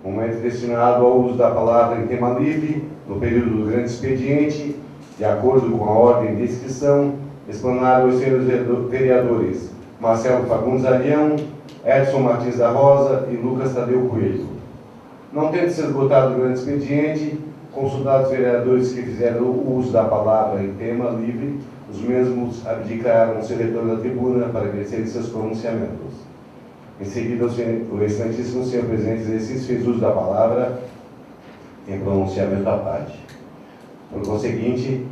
momento destinado ao uso da palavra em tema livre, no período do grande expediente, de acordo com a ordem de inscrição, explanaram os senhores vereadores Marcelo Fagundes Arião, Edson Martins da Rosa e Lucas Tadeu Coelho. Não tendo se esgotado o grande expediente, consultados os vereadores que fizeram o uso da palavra em tema livre, os mesmos abdicaram seu retorno à tribuna para crescerem seus pronunciamentos. Em seguida, o excelentíssimo senhor presidente exercício fez uso da palavra em pronunciamento à parte. Por conseguinte,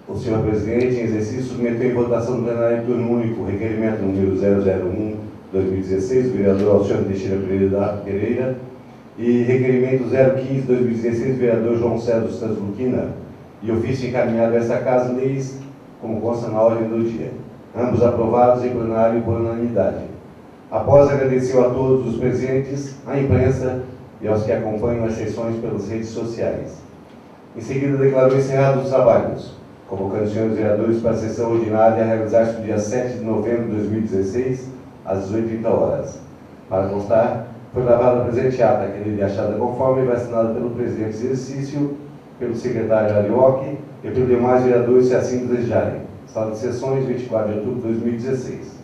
o senhor presidente, em exercício, submeteu em votação do plenário em turno único o requerimento número 001/2016, do vereador Alcione Teixeira Pereira, e requerimento 015/2016, do vereador João César dos Santos Luquina, e ofício encaminhado a esta Casa Leis, como consta na ordem do dia. Ambos aprovados em plenário por unanimidade. Após agradecer a todos os presentes, à imprensa e aos que acompanham as sessões pelas redes sociais. Em seguida, declarou encerrados os trabalhos, convocando os senhores vereadores para a sessão ordinária a realizar-se no dia 7 de novembro de 2016, às 18h30. Para constar, foi gravada a presente ata, que é achada conforme e vai assinada pelo presidente do exercício, pelo secretário Arioque e pelos demais vereadores, se assim desejarem. Sala de sessões, 24 de outubro de 2016.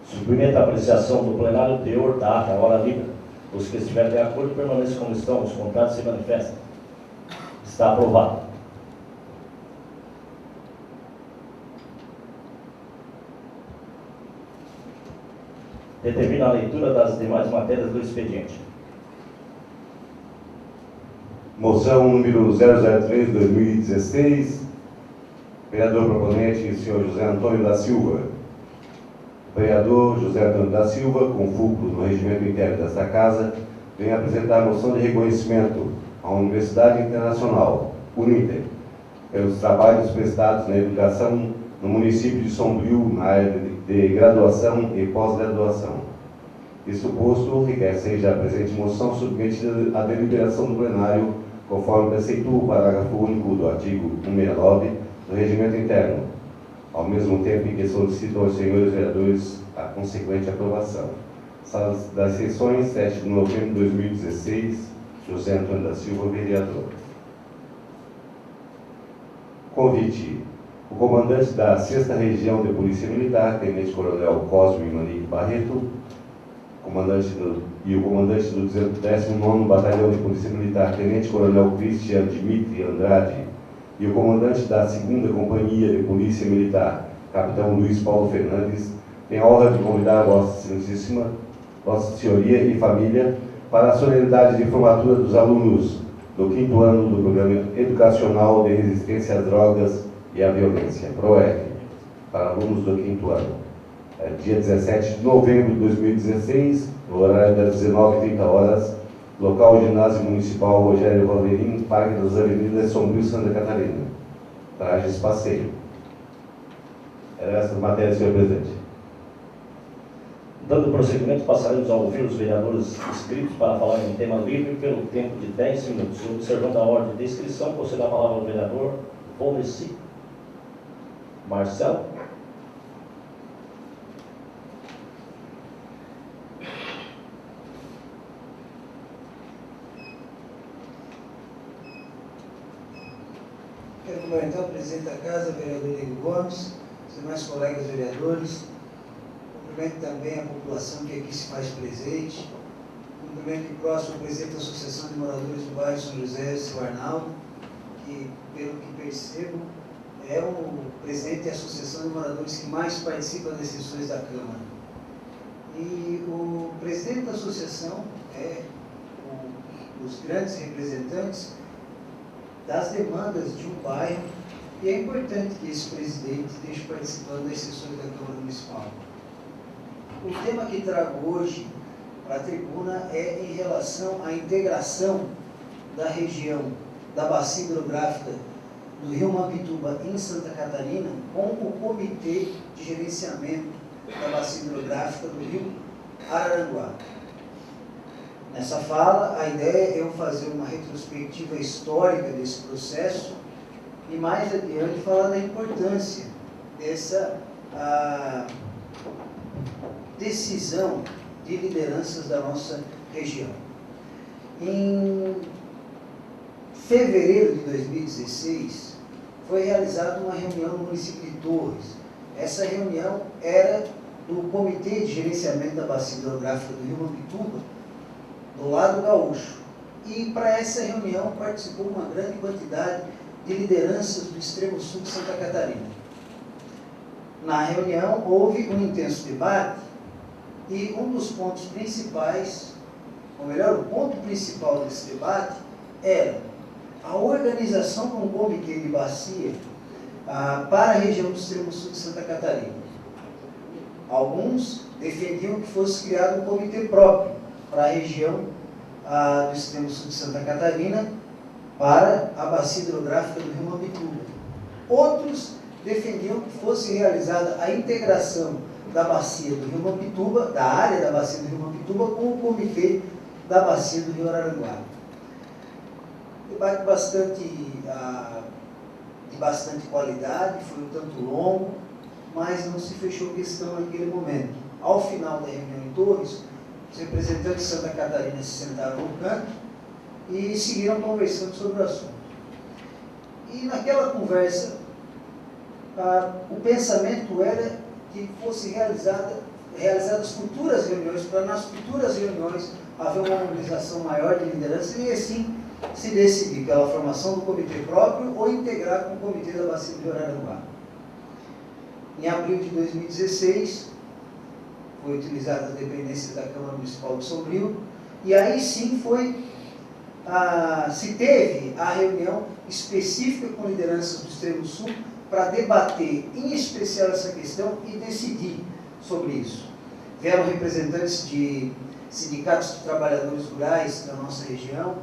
Submeto a apreciação do plenário o teor da ata, hora livre. Os que estiverem de acordo permaneçam como estão, os contrários se manifestam. Está aprovado. Determina a leitura das demais matérias do expediente. Moção número 003/2016. Vereador proponente, o senhor José Antônio da Silva. Vereador José Antônio da Silva, com fulcro no regimento interno desta Casa, vem apresentar a moção de reconhecimento à Universidade Internacional, UNITER, pelos trabalhos prestados na educação no município de Sombrio, na área de graduação e pós-graduação. Isto posto, requer seja a presente moção submetida à deliberação do plenário, conforme preceitua o parágrafo único do artigo 169 do regimento interno, ao mesmo tempo em que solicitam aos senhores vereadores a consequente aprovação. Sala das sessões, 7 de novembro de 2016, José Antônio da Silva, vereador. Convite. O comandante da 6ª Região de Polícia Militar, Tenente-Coronel Cosme Manique Barreto, o comandante do 19º Batalhão de Polícia Militar, Tenente-Coronel Cristian Dimitri Andrade, e o comandante da 2ª Companhia de Polícia Militar, Capitão Luiz Paulo Fernandes, tem a honra de convidar a Vossa Excelentíssima, Vossa Senhoria e família para a solenidade de formatura dos alunos do 5º ano do Programa Educacional de Resistência às Drogas e à Violência, PROEV, para alunos do 5º ano. Dia 17 de novembro de 2016, no horário das 19h30, local Ginásio Municipal Rogério Valderim, Parque das Avenidas Sombrio, Santa Catarina. Trajes passeio. Era essa matéria, senhor presidente. Dando prosseguimento, passaremos a ouvir os vereadores inscritos para falar em tema livre pelo tempo de 10 minutos. Observando a ordem de inscrição, concedo a palavra ao vereador Valdeci Marcelo. Quero cumprimentar o presidente da Casa, o vereador Diego Gomes, os demais colegas vereadores. Cumprimento também a população que aqui se faz presente. Cumprimento de próximo o presidente da Associação de Moradores do Bairro São José, seu Arnaldo, que, pelo que percebo, é o presidente da Associação de Moradores que mais participa das sessões da Câmara. E o presidente da associação é os grandes representantes das demandas de um bairro, e é importante que esse presidente esteja participando das sessões da Câmara Municipal. O tema que trago hoje para a tribuna é em relação à integração da região da bacia hidrográfica do Rio Mampituba, em Santa Catarina, com o Comitê de Gerenciamento da Bacia Hidrográfica do Rio Araranguá. Nessa fala, a ideia é eu fazer uma retrospectiva histórica desse processo e, mais adiante, falar da importância dessa decisão de lideranças da nossa região. Em fevereiro de 2016, foi realizada uma reunião no município de Torres. Essa reunião era do Comitê de Gerenciamento da Bacia Hidrográfica do Rio Mampituba, do lado gaúcho. E para essa reunião participou uma grande quantidade de lideranças do extremo sul de Santa Catarina. Na reunião houve um intenso debate e um dos pontos principais, ou melhor, o ponto principal desse debate era a organização de um comitê de bacia para a região do extremo sul de Santa Catarina. Alguns defendiam que fosse criado um comitê próprio para a região do extremo sul de Santa Catarina, para a bacia hidrográfica do Rio Mampituba. Outros defendiam que fosse realizada a integração da bacia do Rio Mampituba, da área da bacia do Rio Mampituba, com o comitê da bacia do Rio Araranguá. Debate de bastante qualidade, foi um tanto longo, mas não se fechou questão naquele momento. Ao final da reunião em Torres, os representantes de Santa Catarina se sentaram no canto e seguiram conversando sobre o assunto. E naquela conversa, o pensamento era que fosse realizadas futuras reuniões, para nas futuras reuniões haver uma mobilização maior de liderança e assim se decidir pela formação do comitê próprio ou integrar com o comitê da bacia do Rio Araranguá. Em abril de 2016, foi utilizada as dependências da Câmara Municipal de Sombrio, e aí sim se teve a reunião específica com lideranças do extremo sul para debater em especial essa questão e decidir sobre isso. Vieram representantes de sindicatos de trabalhadores rurais da nossa região,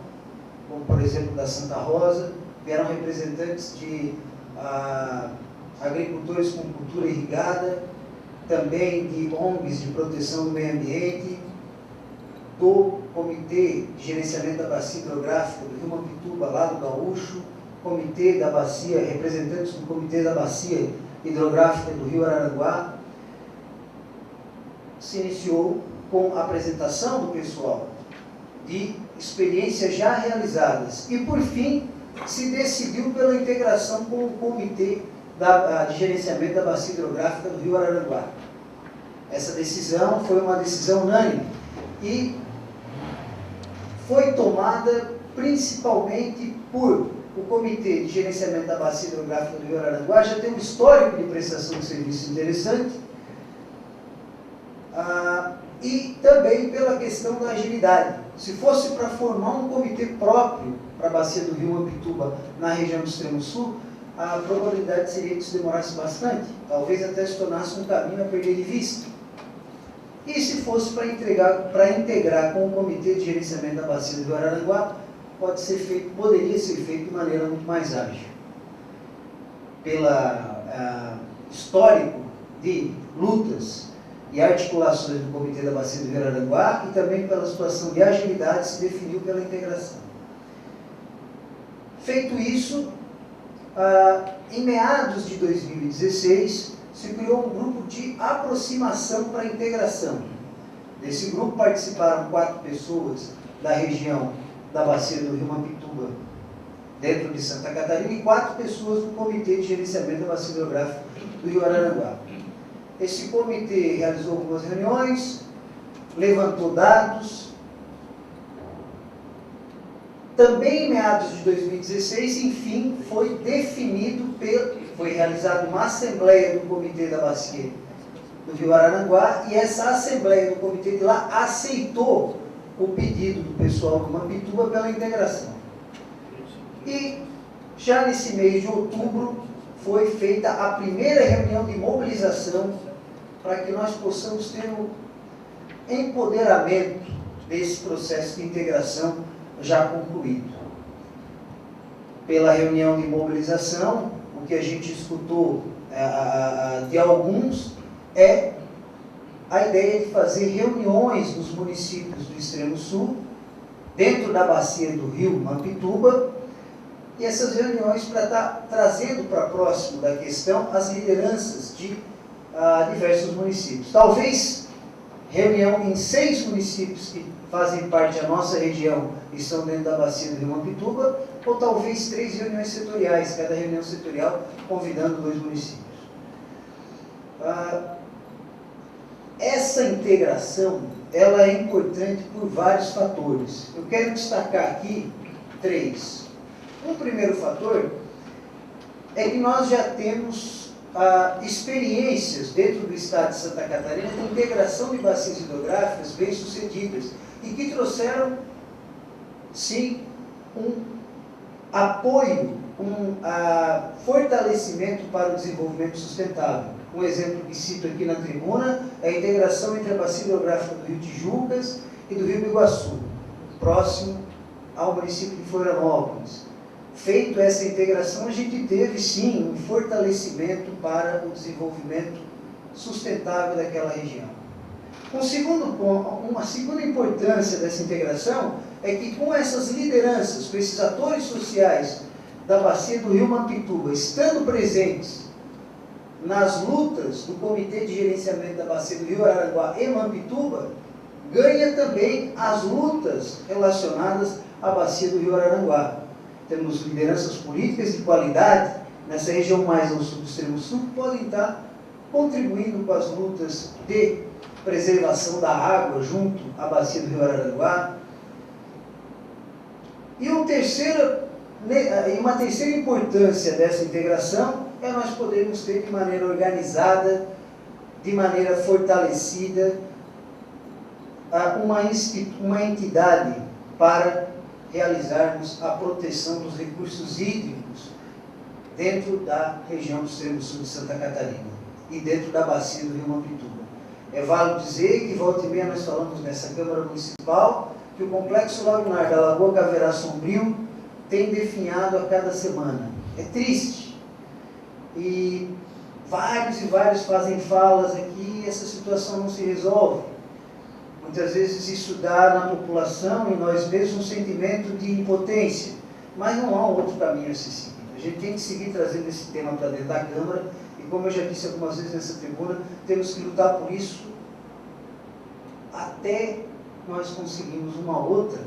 como por exemplo da Santa Rosa, vieram representantes de agricultores com cultura irrigada, também de ONGs de proteção do meio ambiente, do Comitê de Gerenciamento da Bacia Hidrográfica do Rio Mampituba, lá do Gaúcho, Comitê da Bacia, representantes do Comitê da Bacia Hidrográfica do Rio Araranguá. Se iniciou com a apresentação do pessoal de experiências já realizadas e, por fim, se decidiu pela integração com o Comitê de Gerenciamento da Bacia Hidrográfica do Rio Araranguá. Essa decisão foi uma decisão unânime e foi tomada principalmente por o Comitê de Gerenciamento da Bacia Hidrográfica do Rio Araranguá, já tem um histórico de prestação de serviço interessante, e também pela questão da agilidade. Se fosse para formar um comitê próprio para a bacia do Rio Mampituba na região do extremo sul, a probabilidade seria que isso demorasse bastante, talvez até se tornasse um caminho a perder de vista. E se fosse para integrar com o Comitê de Gerenciamento da Bacia do Rio Araranguá, poderia ser feito de maneira muito mais ágil. Pelo histórico de lutas e articulações do Comitê da Bacia do Rio Araranguá e também pela situação de agilidade se definiu pela integração. Feito isso, em meados de 2016, se criou um grupo de aproximação para a integração. Desse grupo participaram 4 pessoas da região da bacia do Rio Mampituba, dentro de Santa Catarina, e 4 pessoas do Comitê de Gerenciamento da Bacia Hidrográfica do Rio Araranguá. Esse comitê realizou algumas reuniões, levantou dados. Também em meados de 2016, enfim, foi realizada uma assembleia do Comitê da Bacia do Rio Araranguá, e essa assembleia do Comitê de lá aceitou o pedido do pessoal do Mampituba pela integração. E já nesse mês de outubro foi feita a primeira reunião de mobilização para que nós possamos ter um empoderamento desse processo de integração já concluído. Pela reunião de mobilização, o que a gente escutou de alguns é a ideia de fazer reuniões nos municípios do extremo sul, dentro da bacia do rio Mampituba, e essas reuniões para estar trazendo para próximo da questão as lideranças de diversos municípios. Talvez reunião em 6 municípios que fazem parte da nossa região e estão dentro da bacia do Rio Mampituba, ou talvez 3 reuniões setoriais, cada reunião setorial convidando 2 municípios. Essa integração, ela é importante por vários fatores. Eu quero destacar aqui 3. Um primeiro fator é que nós já temos experiências dentro do estado de Santa Catarina de integração de bacias hidrográficas bem-sucedidas e que trouxeram, sim, um apoio, um fortalecimento para o desenvolvimento sustentável. Um exemplo que cito aqui na tribuna é a integração entre a bacia hidrográfica do Rio Tijucas e do Rio Iguaçu, próximo ao município de Florianópolis. Feito essa integração, a gente teve, sim, um fortalecimento para o desenvolvimento sustentável daquela região. Uma segunda importância dessa integração é que com essas lideranças, com esses atores sociais da bacia do Rio Mampituba, estando presentes nas lutas do Comitê de Gerenciamento da Bacia do Rio Araranguá e Mampituba, ganha também as lutas relacionadas à bacia do Rio Araranguá. Temos lideranças políticas de qualidade nessa região mais ao sul do extremo sul, que podem estar contribuindo com as lutas de preservação da água junto à bacia do Rio Araranguá. E uma terceira importância dessa integração é nós podermos ter de maneira organizada, de maneira fortalecida, uma entidade para realizarmos a proteção dos recursos hídricos dentro da região do extremo sul de Santa Catarina e dentro da bacia do Rio Mampituba. É válido dizer que, volta e meia, nós falamos nessa Câmara Municipal que o Complexo Lagunar da Lagoa Caverá Sombrio tem definhado a cada semana. É triste. E vários fazem falas aqui e essa situação não se resolve. Muitas vezes isso dá na população e nós mesmos um sentimento de impotência, mas não há um outro caminho a se seguir. A gente tem que seguir trazendo esse tema para dentro da Câmara e, como eu já disse algumas vezes nessa tribuna, temos que lutar por isso até nós conseguirmos uma outra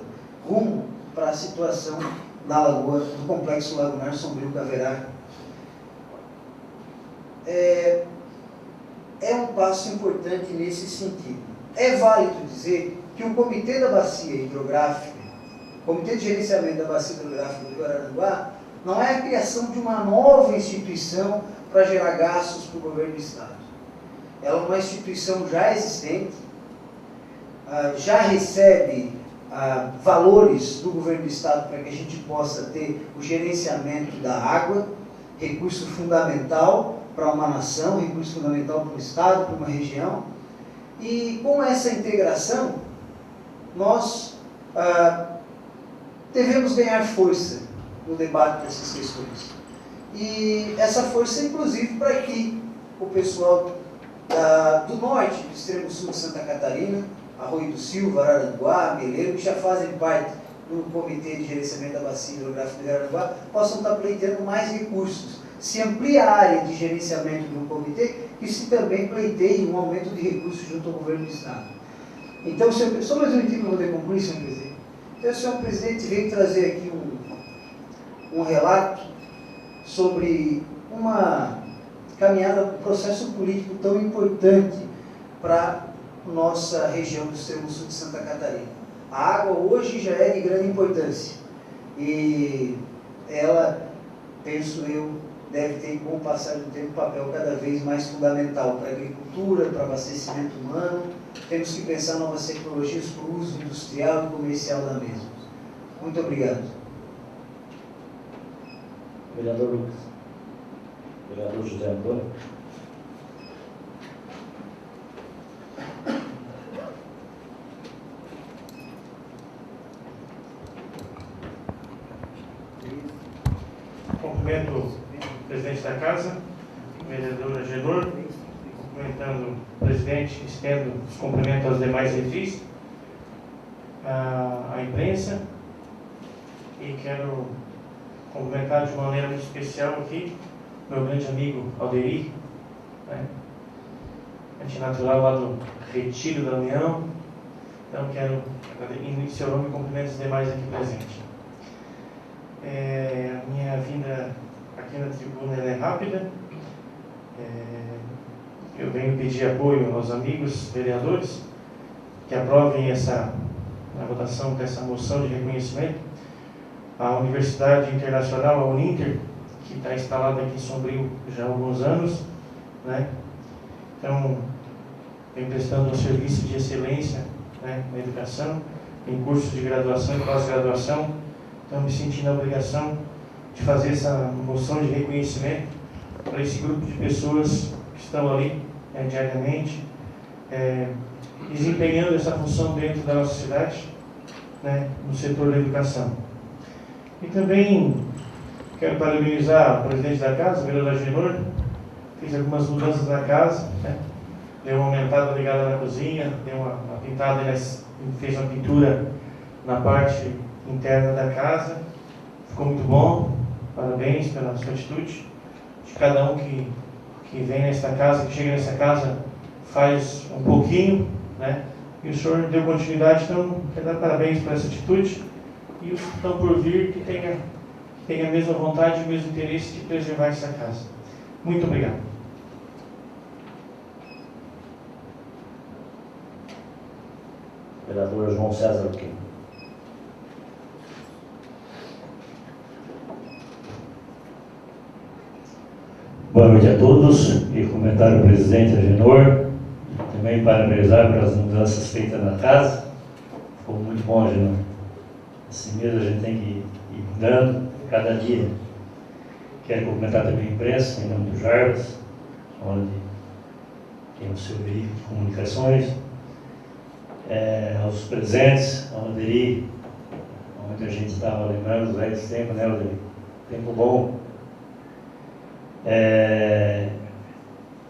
rumo para a situação da lagoa, do Complexo Lagunar Sombrio Caverá. É um passo importante nesse sentido. É válido dizer que o Comitê da Bacia Hidrográfica, o Comitê de Gerenciamento da Bacia Hidrográfica do Rio Araranguá, não é a criação de uma nova instituição para gerar gastos para o governo do Estado. Ela é uma instituição já existente, já recebe valores do governo do Estado para que a gente possa ter o gerenciamento da água, recurso fundamental para uma nação, recurso fundamental para o Estado, para uma região. E com essa integração, nós devemos ganhar força no debate dessas questões. E essa força, inclusive, para que o pessoal do norte, do extremo sul de Santa Catarina, Arroio do Silva, Araranguá, Meleiro, que já fazem parte do Comitê de Gerenciamento da Bacia Hidrográfica do Araranguá, possam estar pleiteando mais recursos. Se amplia a área de gerenciamento do comitê, que se também pleiteie um aumento de recursos junto ao governo do Estado. Então, só mais um minutinho para poder concluir, senhor presidente. Então, o senhor presidente veio trazer aqui um relato sobre uma caminhada, um processo político tão importante para a nossa região do extremo sul de Santa Catarina. A água hoje já é de grande importância e ela, penso eu, deve ter, com o passar do tempo, um papel cada vez mais fundamental para a agricultura, para o abastecimento humano. Temos que pensar novas tecnologias para o uso industrial e comercial da mesma. Muito obrigado. Vereador Lucas. Vereador José Antônio. Cumprimento o presidente da Casa, o vereador Agenor, cumprimentando o presidente, estendo os cumprimentos aos demais refis, à imprensa, e quero cumprimentar de maneira muito especial aqui meu grande amigo Alderi, né? antinatural lá do Retiro da União. Então, quero, em seu nome, cumprimentar os demais aqui presentes. A minha vinda aqui na tribuna é rápida. Eu venho pedir apoio aos amigos vereadores que aprovem na votação dessa moção de reconhecimento à Universidade Internacional, a Uninter, que está instalada aqui em Sombrio já há alguns anos, né? Então, vem prestando um serviço de excelência, né, na educação, em cursos de graduação e pós-graduação. Então, me senti na obrigação de fazer essa moção de reconhecimento para esse grupo de pessoas que estão ali diariamente, desempenhando essa função dentro da nossa cidade, né, no setor da educação. E também quero parabenizar o presidente da casa, o vereador Agenor, fez algumas mudanças na casa, né, deu uma aumentada ligada na cozinha, deu uma pintada, fez uma pintura na parte interna da casa, ficou muito bom, parabéns pela sua atitude. De cada um que vem nesta casa, que chega nessa casa, faz um pouquinho, né? E o senhor deu continuidade, então quero dar parabéns por essa atitude. E os que estão por vir, que tenha a mesma vontade e o mesmo interesse de preservar essa casa. Muito obrigado. Vereador João César Kim. Boa noite a todos, e comentar o presidente Agenor, também parabenizar pelas mudanças feitas na casa. Ficou muito bom, Agenor. Assim mesmo a gente tem que ir mudando cada dia. Quero cumprimentar também a imprensa, em nome do Jarbas, onde tem o seu veículo de comunicações, aos presentes, ao Alderi, onde a gente estava lembrando dos velhos tempos, né, Alderi? Tempo bom.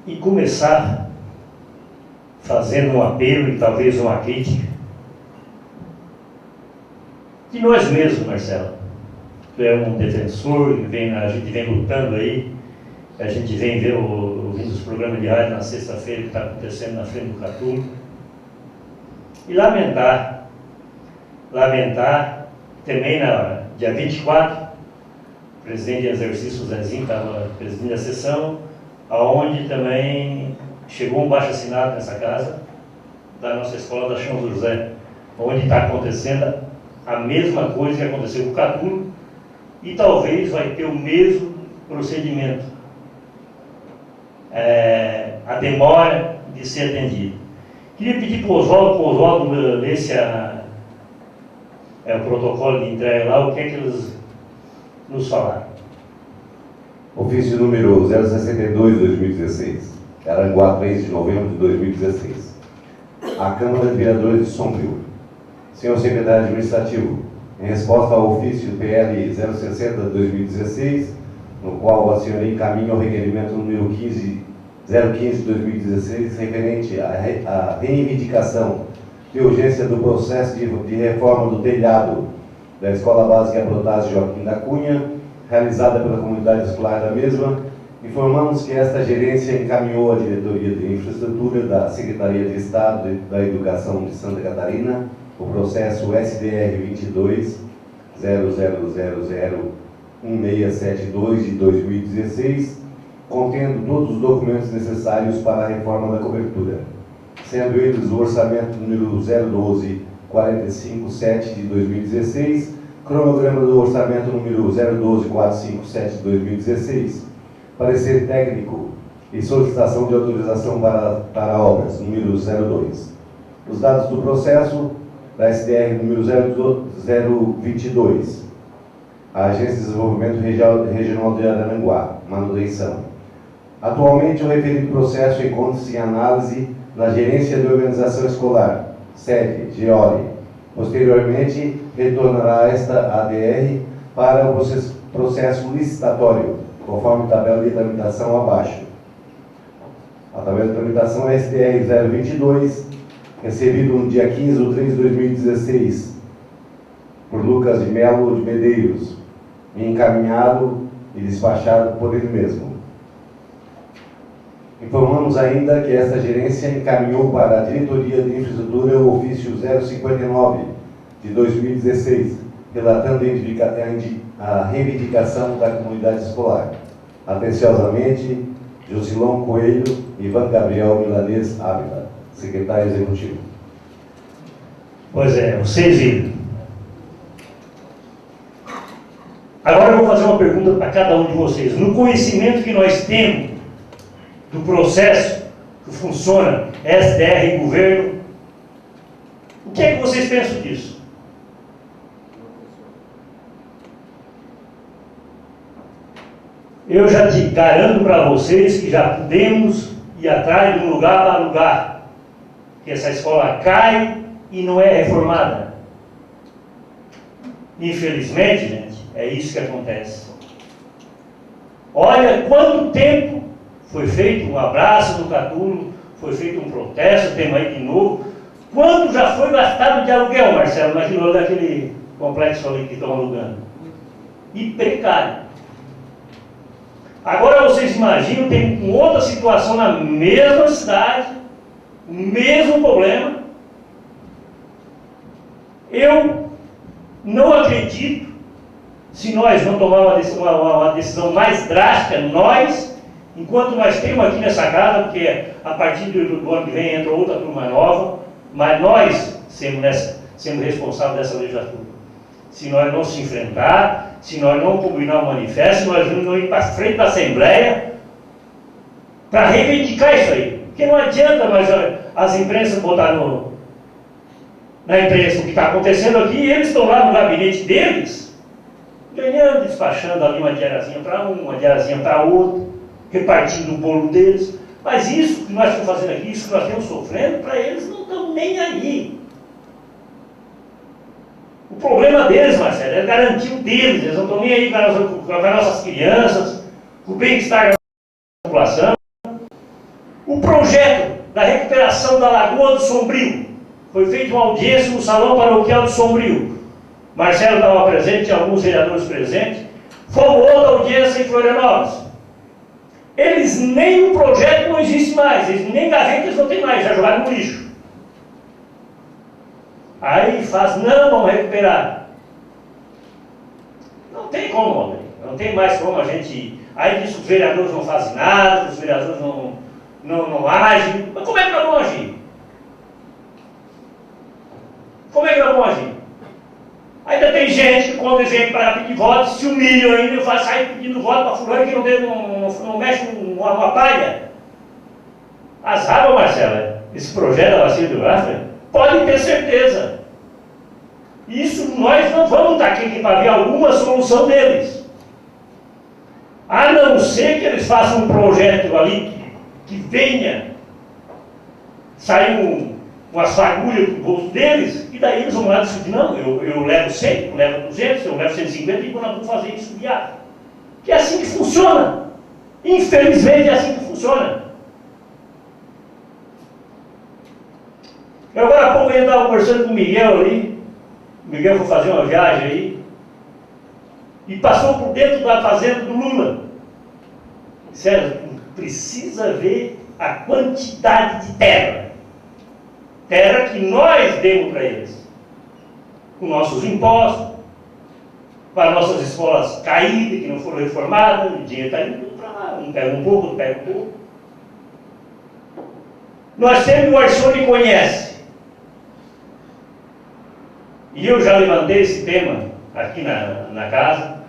E começar fazendo um apelo e talvez uma crítica de nós mesmos, Marcelo. Tu é um defensor, a gente vem lutando aí, a gente vem ouvindo os programas de rádio na sexta-feira que está acontecendo na frente do Catulo. E lamentar também dia 24, o presidente em exercício, o Zezinho, estava presidindo a sessão, aonde também chegou um baixo-assinado nessa casa, da nossa escola da Chão José, onde está acontecendo a mesma coisa que aconteceu com o Catulo, e talvez vai ter o mesmo procedimento. A demora de ser atendido. Queria pedir para o Oswaldo lesse o protocolo de entrega lá, o que é que eles nos falaram. Ofício número 062/2016, Aranguá, 3 de novembro de 2016. A Câmara de Vereadores de Sombrio. Senhor Secretário Administrativo, em resposta ao ofício PL 060/2016, no qual a senhora encaminha o requerimento número 015/2016, referente à reivindicação de urgência do processo de reforma do telhado da Escola Básica Protásio Joaquim da Cunha, realizada pela comunidade escolar da mesma, informamos que esta gerência encaminhou à Diretoria de Infraestrutura da Secretaria de Estado da Educação de Santa Catarina o processo SDR 22.00001672 de 2016, contendo todos os documentos necessários para a reforma da cobertura, sendo eles o orçamento número 012.457 de 2016, cronograma do orçamento número 012.457 de 2016, parecer técnico e solicitação de autorização para obras, número 02. Os dados do processo da SDR número 022, a Agência de Desenvolvimento Regional de Aranguá, manutenção. Atualmente, o referido processo encontra-se em análise na Gerência de Organização Escolar, sede, GEORE. Posteriormente, retornará esta ADR para o processo licitatório, conforme tabela de tramitação abaixo. A tabela de tramitação é SDR 022, recebido no dia 15 de 3 de 2016, por Lucas de Melo de Medeiros, e encaminhado e despachado por ele mesmo. Informamos ainda que esta gerência encaminhou para a Diretoria de Infraestrutura o ofício 059 de 2016, relatando a reivindicação da comunidade escolar. Atenciosamente, Josilon Coelho e Ivan Gabriel Milanês Ávila, secretário executivo. Pois é, vocês viram. Agora eu vou fazer uma pergunta para cada um de vocês. No conhecimento que nós temos do processo que funciona SDR e governo, o que é que vocês pensam disso? Eu já te garanto para vocês que já podemos ir atrás de um lugar para lugar, que essa escola cai e não é reformada. Infelizmente, gente, é isso que acontece. Olha quanto tempo foi feito um abraço no Catulo, foi feito um protesto, temos aí de novo. Quanto já foi gastado de aluguel, Marcelo, naquele complexo ali que estão alugando? E precário. Agora vocês imaginam, tem outra situação na mesma cidade, o mesmo problema. Eu não acredito, se nós não tomarmos uma decisão mais drástica, nós, enquanto nós temos aqui nessa casa, porque a partir do ano que vem entra outra turma nova, mas nós sendo responsáveis dessa legislatura. Se nós não se enfrentar, se nós não combinar o manifesto, nós não ir para frente da Assembleia para reivindicar isso aí. Porque não adianta as imprensas botar na imprensa o que está acontecendo aqui, e eles estão lá no gabinete deles, ganhando, despachando ali uma diarazinha para um, uma diarazinha para outro, repartindo o bolo deles. Mas isso que nós estamos fazendo aqui, isso que nós estamos sofrendo, para eles não estão nem aí. O problema deles, Marcelo, é garantir o deles. Eles não estão nem aí com as nossas crianças, com o bem-estar da população. O projeto da recuperação da Lagoa do Sombrio foi feita uma audiência no Salão Paroquial de Sombrio. Marcelo estava presente, tinha alguns vereadores presentes. Fomos outra audiência em Florianópolis. Eles nem o projeto não existe mais, eles nem gaveta eles não têm mais, já jogaram no lixo. Aí faz, não, vamos recuperar. Não tem como, André. Não tem mais como a gente... Aí diz que os vereadores não fazem nada, os vereadores não agem. Mas como é que nós vamos agir? Como é que nós vamos agir? Ainda tem gente que, quando vem para pedir voto, se humilha ainda e vai sair pedindo voto para fulano que não mexe com uma palha. Azar, Marcelo, esse projeto da bacia do Gráfico, pode ter certeza. Isso nós não vamos estar aqui para ver alguma solução deles. A não ser que eles façam um projeto ali que venha sair umas fagulhas do bolso deles, e daí eles vão lá discutir, não, eu levo 100, eu levo 200, eu levo 150, e quando nós vamos fazer isso viável. Que é assim que funciona. Infelizmente é assim que funciona. Eu agora há pouco eu estava conversando com o Miguel ali. O Miguel foi fazer uma viagem aí e passou por dentro da fazenda do Lula. Sério, precisa ver a quantidade de terra. Terra que nós demos para eles. Com nossos impostos, para nossas escolas caídas, que não foram reformadas, o dinheiro está indo para lá. Um pega um pouco, outro pega um pouco. Nós temos o Arsônio conhece. E eu já levantei esse tema aqui na casa.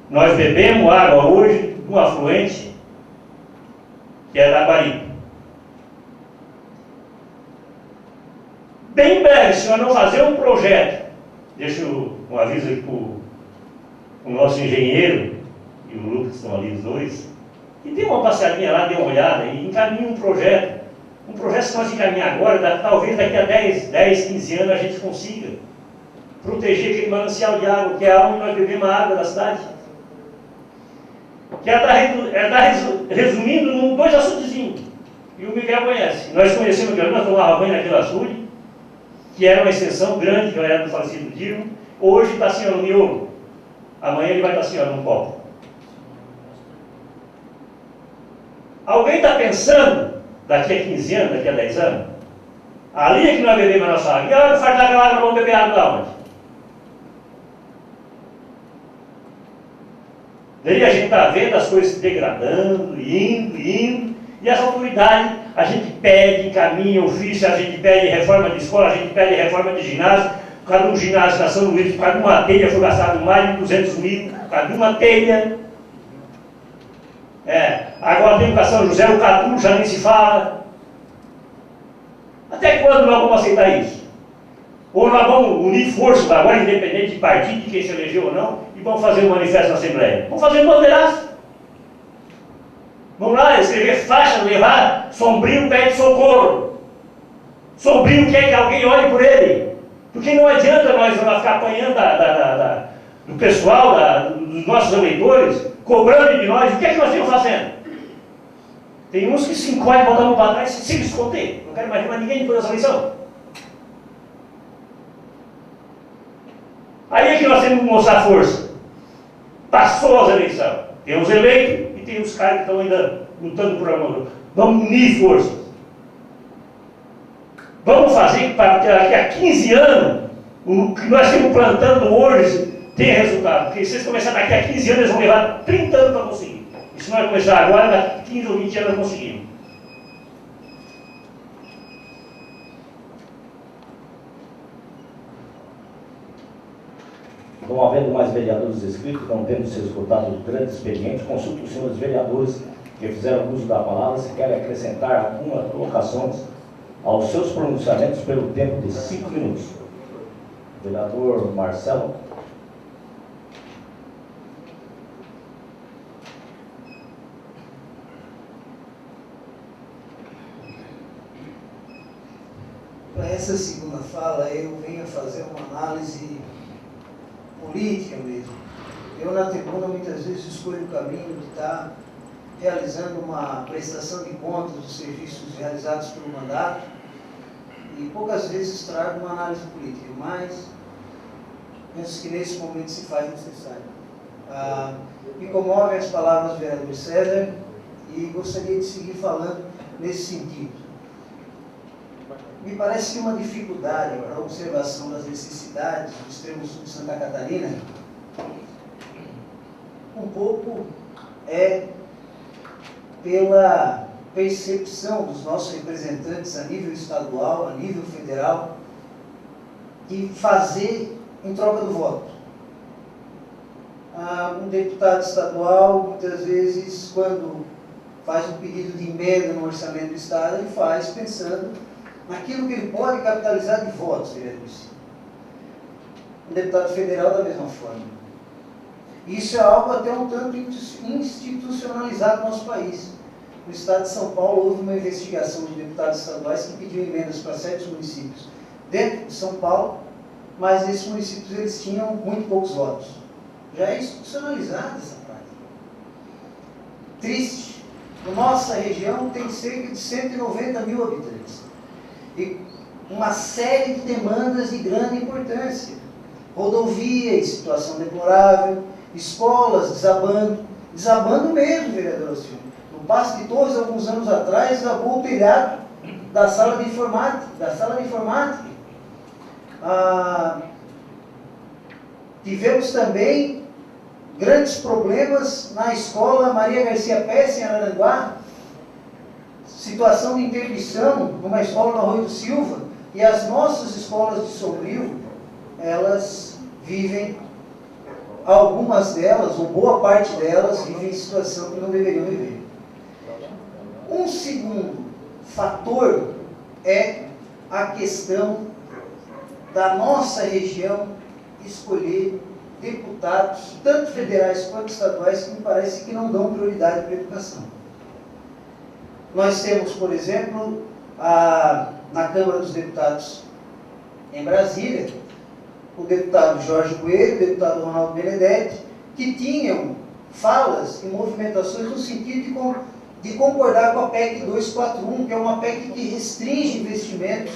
Nós bebemos água hoje de um afluente que é da Guaripa. Bem breve, se nós não fazer um projeto, deixa um aviso aqui para o nosso engenheiro e o Lucas, estão ali os dois, e dê uma passeadinha lá, dê uma olhada e encaminhe um projeto. Um projeto que nós encaminhar agora, talvez daqui a 10, 15 anos a gente consiga proteger aquele manancial de água, que é onde nós bebemos a água da cidade. Que ela está resumindo em 2 açudezinhos. E o Miguel conhece. Nós conhecemos aquilo, nós tomávamos banho naquele açude, que era uma extensão grande, que era do falecido Dirmo. Hoje está assim, ó, no miolo. Amanhã ele vai estar assim, ó, num copo. Alguém está pensando daqui a 15 anos, daqui a 10 anos? Ali é que nós bebemos a nossa água. E a hora de fartar aquela água, vamos beber água da onde? Daí a gente está vendo as coisas se degradando, indo, e as autoridades, a gente pede, caminha, ofício, a gente pede reforma de escola, a gente pede reforma de ginásio. Por causa de um ginásio da São Luís, por causa de uma telha, foi gastado mais de 200 mil, por causa de uma telha. Agora tem o São José, o Catu já nem se fala. Até quando nós vamos aceitar isso? Ou nós vamos unir forças, agora independente de partido, de quem se elegeu ou não, e vamos fazer um manifesto na Assembleia? Vamos fazer um bandeiras. Vamos lá, escrever faixa, levar, Sombrio pede socorro. Sombrio quer que alguém olhe por ele. Porque não adianta nós ficar apanhando do pessoal, dos nossos eleitores, cobrando de nós. O que é que nós estamos fazendo? Tem uns que se encolhem, botam a mão para trás e se esconder. Não quero mais ver mais ninguém depois dessa eleição. Aí é que nós temos que mostrar força. Passou as eleições. Tem os eleitos e tem os caras que estão ainda lutando por amor. Vamos unir forças. Vamos fazer para que daqui a 15 anos, o que nós estamos plantando hoje tenha resultado. Porque se vocês começarem daqui a 15 anos, eles vão levar 30 anos para conseguir. E se nós começar agora, daqui a 15 ou 20 anos nós conseguimos. Não havendo mais vereadores inscritos, não tendo sido escutado o grande expediente, consulto os senhores vereadores que fizeram uso da palavra se querem acrescentar algumas colocações aos seus pronunciamentos pelo tempo de 5 minutos. Vereador Marcelo. Para essa segunda fala, eu venho a fazer uma análise política mesmo. Eu, na tribuna, muitas vezes escolho o caminho de estar realizando uma prestação de contas dos serviços realizados pelo mandato e poucas vezes trago uma análise política, mas penso que nesse momento se faz necessário. Me comovem as palavras do vereador César e gostaria de seguir falando nesse sentido. Me parece que uma dificuldade para a observação das necessidades do extremo sul de Santa Catarina, um pouco é pela percepção dos nossos representantes a nível estadual, a nível federal, de fazer em troca do voto. Um deputado estadual, muitas vezes, quando faz um pedido de emenda no orçamento do Estado, ele faz pensando naquilo que ele pode capitalizar de votos, vereadores. Um deputado federal da mesma forma. Isso é algo até um tanto institucionalizado no nosso país. No estado de São Paulo houve uma investigação de deputados estaduais que pediu emendas para 7 municípios dentro de São Paulo, mas esses municípios eles tinham muito poucos votos. Já é institucionalizada essa prática. Triste. Nossa região tem cerca de 190 mil habitantes. E uma série de demandas de grande importância. Rodovia em situação deplorável, escolas desabando mesmo, vereador Alcino. No Passo de Torres, alguns anos atrás, desabou o telhado da sala de informática. Tivemos também grandes problemas na escola Maria Garcia Pérez, em Araranguá, situação de interdição numa escola no Arroio do Silva, e as nossas escolas de Sombrio, elas vivem, algumas delas, ou boa parte delas, vivem em situação que não deveriam viver. Um segundo fator é a questão da nossa região escolher deputados, tanto federais quanto estaduais, que me parece que não dão prioridade para a educação. Nós temos, por exemplo, na Câmara dos Deputados em Brasília, o deputado Jorge Coelho, o deputado Ronaldo Benedetti, que tinham falas e movimentações no sentido de concordar com a PEC 241, que é uma PEC que restringe investimentos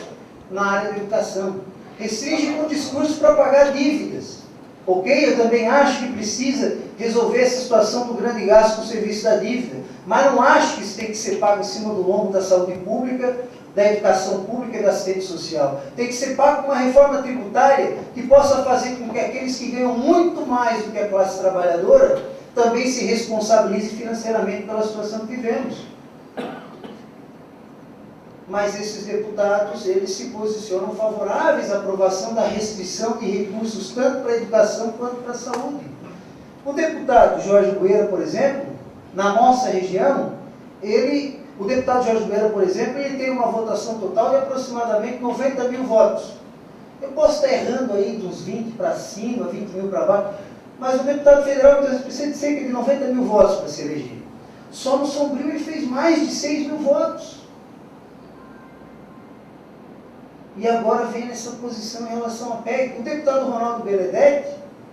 na área da educação. Restringe com discurso para pagar dívidas. Ok? Eu também acho que precisa resolver essa situação do grande gasto com o serviço da dívida. Mas não acho que isso tem que ser pago em cima do lombo da saúde pública, da educação pública e da assistência social. Tem que ser pago com uma reforma tributária que possa fazer com que aqueles que ganham muito mais do que a classe trabalhadora também se responsabilizem financeiramente pela situação que vivemos. Mas esses deputados, eles se posicionam favoráveis à aprovação da restrição de recursos tanto para a educação quanto para a saúde. O deputado Jorge Bueira, por exemplo, na nossa região, o deputado Jorge Bueira, por exemplo, ele tem uma votação total de aproximadamente 90 mil votos. Eu posso estar errando aí de uns 20 para cima, 20 mil para baixo, mas o deputado federal precisa de cerca de 90 mil votos para se eleger. Só no Sombrio ele fez mais de 6 mil votos. E agora vem nessa posição em relação à PEC. O deputado Ronaldo Benedetti,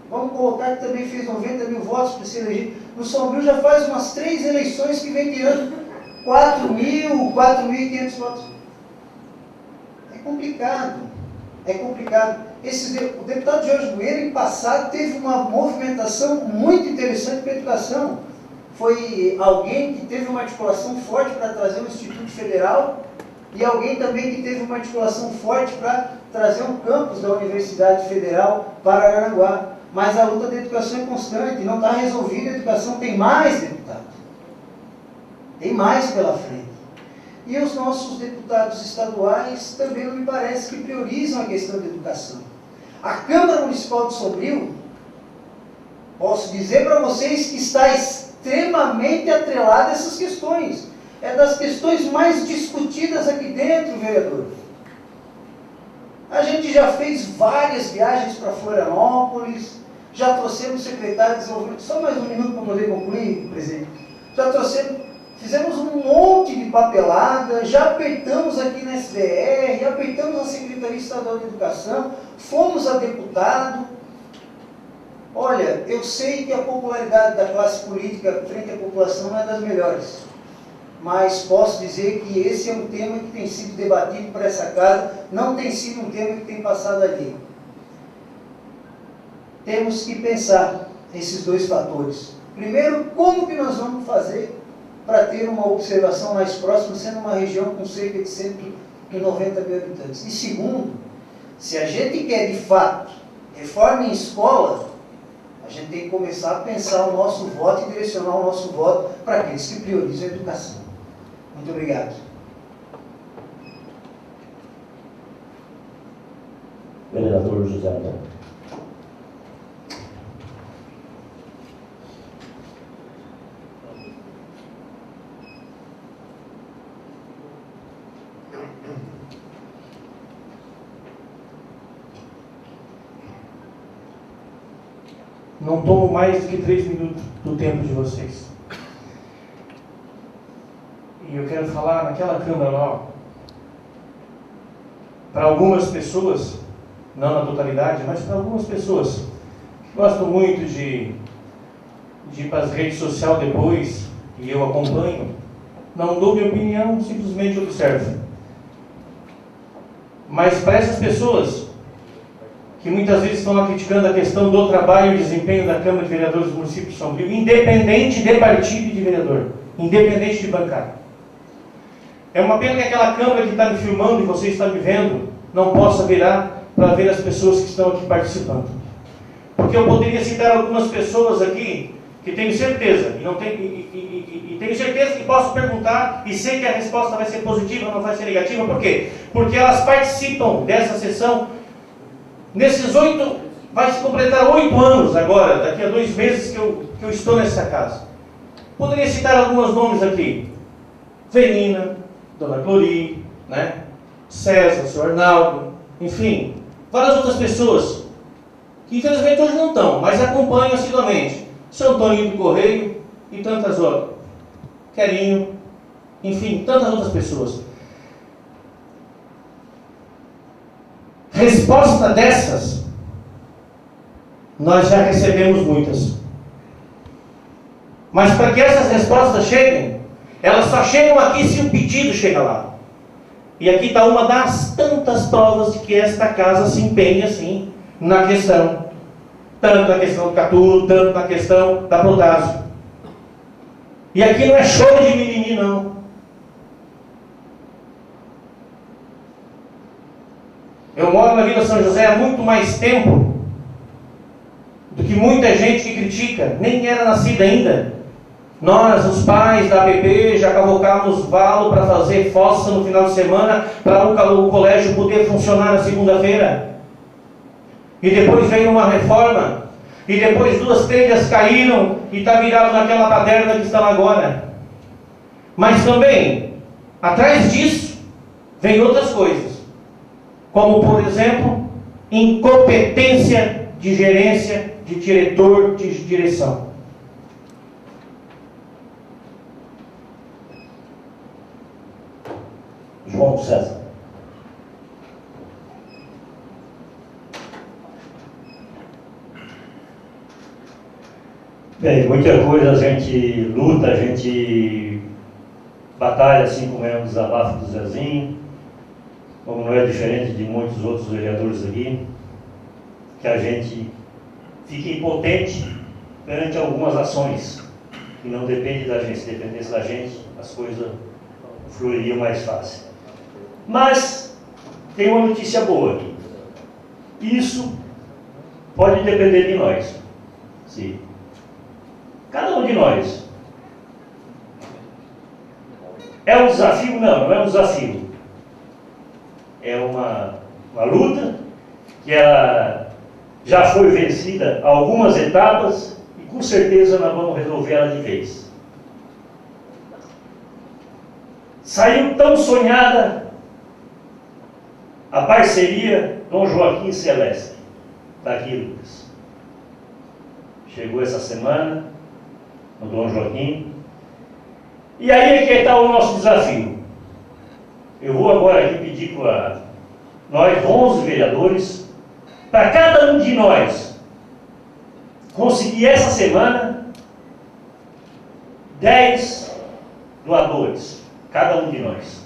vamos colocar que também fez 90 mil votos para se eleger. No Sombrio já faz umas 3 eleições que vem tirando 4.500 votos. É complicado. É complicado. O deputado Jorge Bueira, em passado, teve uma movimentação muito interessante para a educação. Foi alguém que teve uma articulação forte para trazer um Instituto Federal e alguém também que teve uma articulação forte para trazer um campus da Universidade Federal para Araranguá. Mas a luta da educação é constante, não está resolvida. A educação tem mais deputados. Tem mais pela frente. E os nossos deputados estaduais também não me parece que priorizam a questão da educação. A Câmara Municipal de Sombrio, posso dizer para vocês que está extremamente atrelada a essas questões. É das questões mais discutidas aqui dentro, vereador. A gente já fez várias viagens para Florianópolis, já trouxemos o secretário de desenvolvimento, só mais um minuto para poder concluir, presidente. Já trouxemos, fizemos um monte de papelada, já apertamos aqui na SDR, apertamos na Secretaria Estadual de Educação, fomos a deputado. Olha, eu sei que a popularidade da classe política frente à população não é das melhores. Mas posso dizer que esse é um tema que tem sido debatido por essa casa, não tem sido um tema que tem passado ali. Temos que pensar nesses dois fatores. Primeiro, como que nós vamos fazer para ter uma observação mais próxima, sendo uma região com cerca de 190 mil habitantes. E segundo, se a gente quer de fato reforma em escola, a gente tem que começar a pensar o nosso voto e direcionar o nosso voto para aqueles que priorizam a educação. Muito obrigado. Vereador José Antônio. Não tomo mais do que 3 minutos do tempo de vocês. E eu quero falar naquela câmara lá, para algumas pessoas, não na totalidade, mas para algumas pessoas que gostam muito de ir para as redes sociais depois, e eu acompanho, não dou minha opinião, simplesmente observo. Mas para essas pessoas que muitas vezes estão lá criticando a questão do trabalho e desempenho da Câmara de Vereadores do município de Sombrio, independente de partido e de vereador, independente de bancada. É uma pena que aquela câmera que está me filmando e você está me vendo, não possa virar para ver as pessoas que estão aqui participando. Porque eu poderia citar algumas pessoas aqui que tenho certeza, e tenho certeza que posso perguntar e sei que a resposta vai ser positiva, não vai ser negativa. Por quê? Porque elas participam dessa sessão. Nesses 8, vai se completar 8 anos agora, daqui a 2 meses que eu estou nessa casa. Poderia citar alguns nomes aqui. Verina, Dona Clori, né? César, Sr. Arnaldo, enfim, várias outras pessoas que infelizmente hoje não estão, mas acompanham assiduamente. São Antônio do Correio e tantas outras. Querinho, enfim, tantas outras pessoas. Resposta dessas, nós já recebemos muitas. Mas para que essas respostas cheguem, elas só chegam aqui se o pedido chega lá. E aqui está uma das tantas provas de que esta casa se empenha assim na questão. tanto na questão do Catu, tanto na questão da Protásio. E aqui não é choro de mimimi, não. Eu moro na Vila São José há muito mais tempo do que muita gente que critica, nem era nascida ainda. Nós, os pais da APP, já cavocamos valo para fazer fossa no final de semana, para o colégio poder funcionar na segunda-feira. E depois veio uma reforma, e depois 2 telhas caíram, e está virado naquela paderna que estão agora. Mas também, atrás disso, vem outras coisas, como, por exemplo, incompetência de gerência, de diretor, de direção. João César. Bem, muita coisa a gente luta, a gente batalha, assim como é um desabafo do Zezinho, como não é diferente de muitos outros vereadores aqui, que a gente fica impotente perante algumas ações que não dependem da gente. Se dependesse da gente, as coisas fluiriam mais fácil. Mas tem uma notícia boa aqui. Isso pode depender de nós. Sim. Cada um de nós. É um desafio? Não, não é um desafio. É uma luta que ela já foi vencida algumas etapas e com certeza nós vamos resolver ela de vez. Saiu tão sonhada a parceria Dom Joaquim e Celeste. Está aqui, Lucas. Chegou essa semana o Dom Joaquim. E aí é que está o nosso desafio. Eu vou agora aqui pedir para nós, 11 vereadores, para cada um de nós conseguir essa semana 10 doadores, cada um de nós.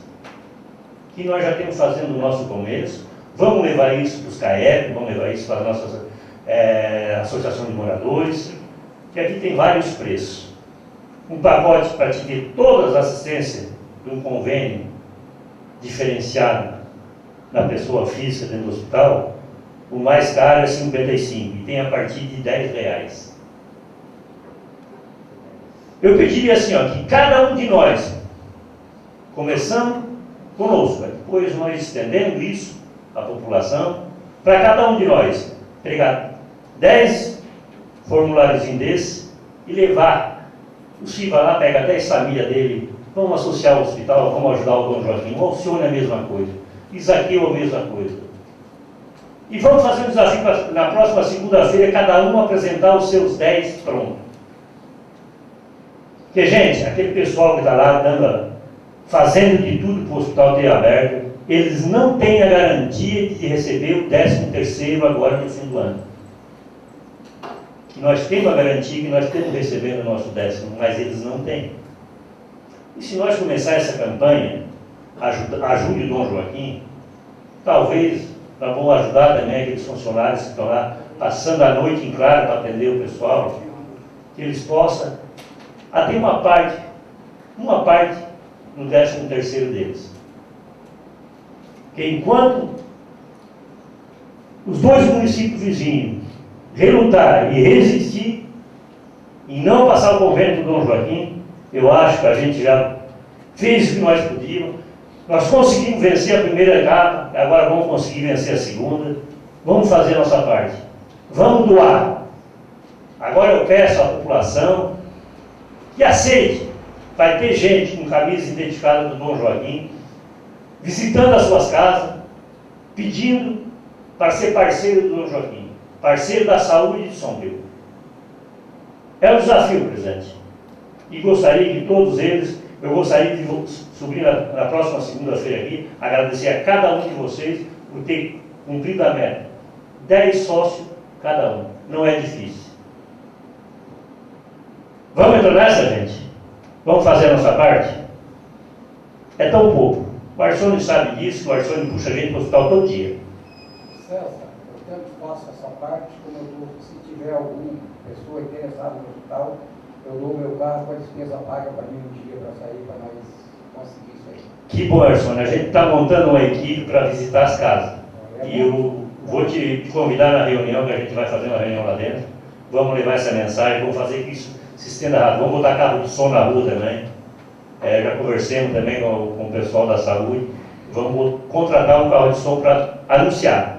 Que nós já temos fazendo o nosso começo. Vamos levar isso para os CAEP, vamos levar isso para a nossa Associação de Moradores, que aqui tem vários preços. Um pacote para te ter todas as assistências de um convênio diferenciado na pessoa física dentro do hospital, o mais caro é 55 e tem a partir de R$10. Eu pediria assim, ó, que cada um de nós, começando conosco, depois nós estendendo isso à população, para cada um de nós pegar 10 formulários desses e levar. O Chico vai lá, pega 10 famílias dele, vamos associar o hospital, vamos ajudar o Dom Joaquim. O Alcione é a mesma coisa, Isaqueu é a mesma coisa. E vamos fazer um desafio para, na próxima segunda-feira, cada um apresentar os seus 10 prontos. Porque, gente, aquele pessoal que está lá fazendo de tudo para o hospital ter aberto, eles não têm a garantia de receber o 13º agora no fim do ano. Nós temos a garantia que nós estamos recebendo o nosso 10º, mas eles não têm. E se nós começar essa campanha, ajude o Dom Joaquim, talvez nós vamos ajudar também aqueles funcionários que estão lá passando a noite em claro para atender o pessoal, que eles possam até uma parte no 13º deles. Porque enquanto os 2 municípios vizinhos relutar e resistir e não passar o convênio do Dom Joaquim, eu acho que a gente já fez o que nós podíamos. Nós conseguimos vencer a primeira etapa, agora vamos conseguir vencer a segunda. Vamos fazer a nossa parte. Vamos doar. Agora eu peço à população que aceite. Vai ter gente com camisa identificada do Dom Joaquim, visitando as suas casas, pedindo para ser parceiro do Dom Joaquim. Parceiro da saúde de Sombrio. É um desafio, presidente. E gostaria que todos eles, eu gostaria de subir na próxima segunda-feira aqui, agradecer a cada um de vocês por ter cumprido a meta. 10 sócios cada um. Não é difícil. Vamos entrar nessa, gente? Vamos fazer a nossa parte? É tão pouco. O Arsônio sabe disso, que o Arsônio puxa a gente para o hospital todo dia. Celso, eu tenho faço essa parte, se tiver alguma pessoa interessada no hospital, eu dou o meu carro com a despesa paga para mim um dia para sair, para nós conseguir isso aí. Que bom, Erson, a gente está montando uma equipe para visitar as casas. E eu vou te convidar na reunião, que a gente vai fazer uma reunião lá dentro. Vamos levar essa mensagem, vamos fazer que isso se estenda rápido. Vamos botar carro de som na rua também. Já conversemos também com o pessoal da saúde. Vamos contratar um carro de som para anunciar.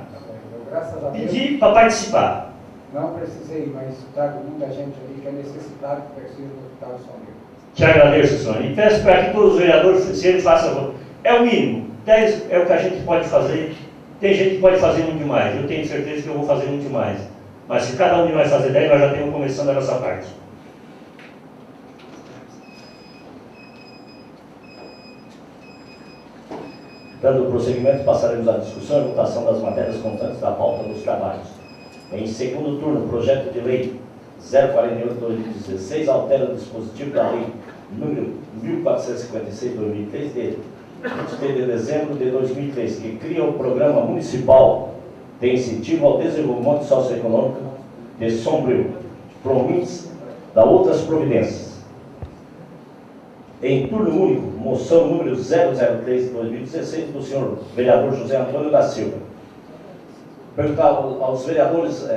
Graças a Deus. Pedir para participar. Não precisei, mas trago muita gente ali que é necessitado que precisa do Hospital de São Miguel. Te agradeço, Sônia. E peço para que todos os vereadores, se eles façam, é o mínimo. 10 é o que a gente pode fazer. Tem gente que pode fazer muito mais. Eu tenho certeza que eu vou fazer muito mais. Mas se cada um de nós fazer 10, nós já temos começando a nossa parte. Dando prosseguimento, passaremos à discussão e votação das matérias constantes da pauta dos trabalhos. Em segundo turno, projeto de lei 048/2016 altera o dispositivo da lei número 1456/2003 de 23 de dezembro de 2003, que cria o Programa Municipal de Incentivo ao Desenvolvimento Socioeconômico de Sombrio, PROMINS, da outras providências. Em turno único, moção número 003/2016 do senhor vereador José Antônio da Silva. Perguntar aos vereadores,